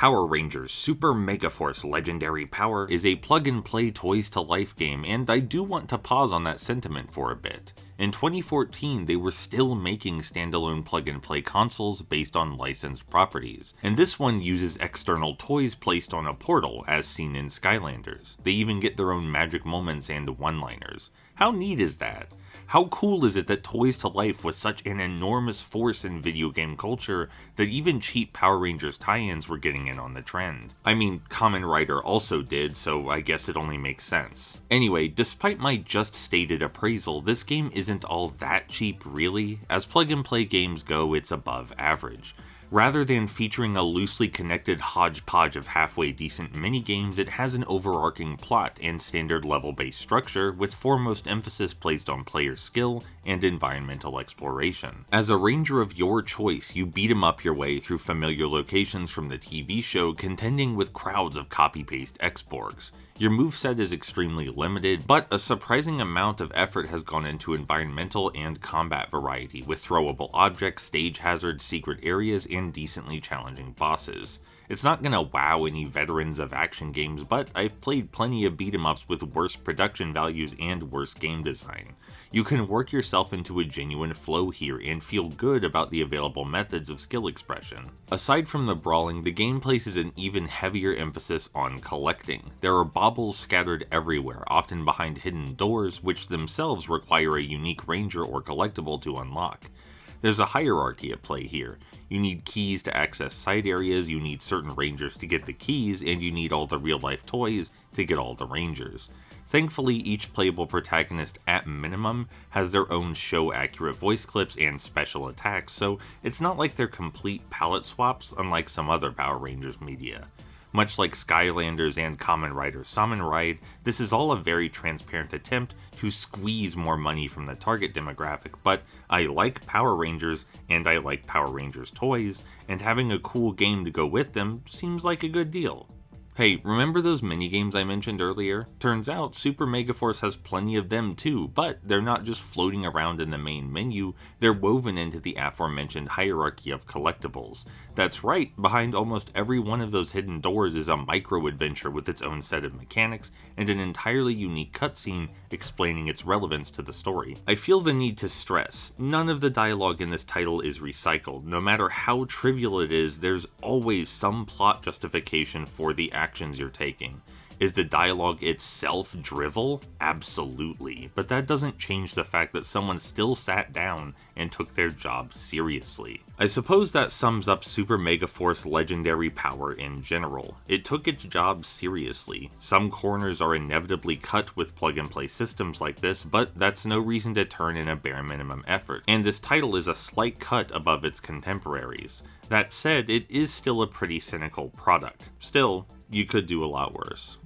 Power Rangers Super Megaforce Legendary Power is a plug-and-play toys-to-life game, and I do want to pause on that sentiment for a bit. In 2014, they were still making standalone plug-and-play consoles based on licensed properties, and this one uses external toys placed on a portal, as seen in Skylanders. They even get their own magic moments and one-liners. How neat is that? How cool is it that Toys to Life was such an enormous force in video game culture that even cheap Power Rangers tie-ins were getting in on the trend? I mean, Kamen Rider also did, so I guess it only makes sense. Anyway, despite my just stated appraisal, this game isn't all that cheap really. As plug-and-play games go, it's above average. Rather than featuring a loosely connected hodgepodge of halfway decent minigames, it has an overarching plot and standard level-based structure, with foremost emphasis placed on player skill and environmental exploration. As a ranger of your choice, you beat 'em up your way through familiar locations from the TV show, contending with crowds of copy-paste X-Borgs. Your moveset is extremely limited, but a surprising amount of effort has gone into environmental and combat variety, with throwable objects, stage hazards, secret areas, and decently challenging bosses. It's not gonna wow any veterans of action games, but I've played plenty of beat-em-ups with worse production values and worse game design. You can work yourself into a genuine flow here and feel good about the available methods of skill expression. Aside from the brawling, the game places an even heavier emphasis on collecting. There are baubles scattered everywhere, often behind hidden doors, which themselves require a unique ranger or collectible to unlock. There's a hierarchy at play here. You need keys to access side areas, you need certain rangers to get the keys, and you need all the real-life toys to get all the rangers. Thankfully, each playable protagonist, at minimum, has their own show-accurate voice clips and special attacks, so it's not like they're complete palette swaps, unlike some other Power Rangers media. Much like Skylanders and Kamen Rider Samurai Ride, this is all a very transparent attempt to squeeze more money from the target demographic, but I like Power Rangers, and I like Power Rangers toys, and having a cool game to go with them seems like a good deal. Hey, remember those minigames I mentioned earlier? Turns out Super Megaforce has plenty of them too, but they're not just floating around in the main menu, they're woven into the aforementioned hierarchy of collectibles. That's right, behind almost every one of those hidden doors is a micro-adventure with its own set of mechanics and an entirely unique cutscene explaining its relevance to the story. I feel the need to stress, none of the dialogue in this title is recycled. No matter how trivial it is, there's always some plot justification for the actions you're taking. Is the dialogue itself drivel? Absolutely, but that doesn't change the fact that someone still sat down and took their job seriously. I suppose that sums up Super Megaforce Legendary Power in general. It took its job seriously. Some corners are inevitably cut with plug-and-play systems like this, but that's no reason to turn in a bare minimum effort, and this title is a slight cut above its contemporaries. That said, it is still a pretty cynical product. Still, you could do a lot worse.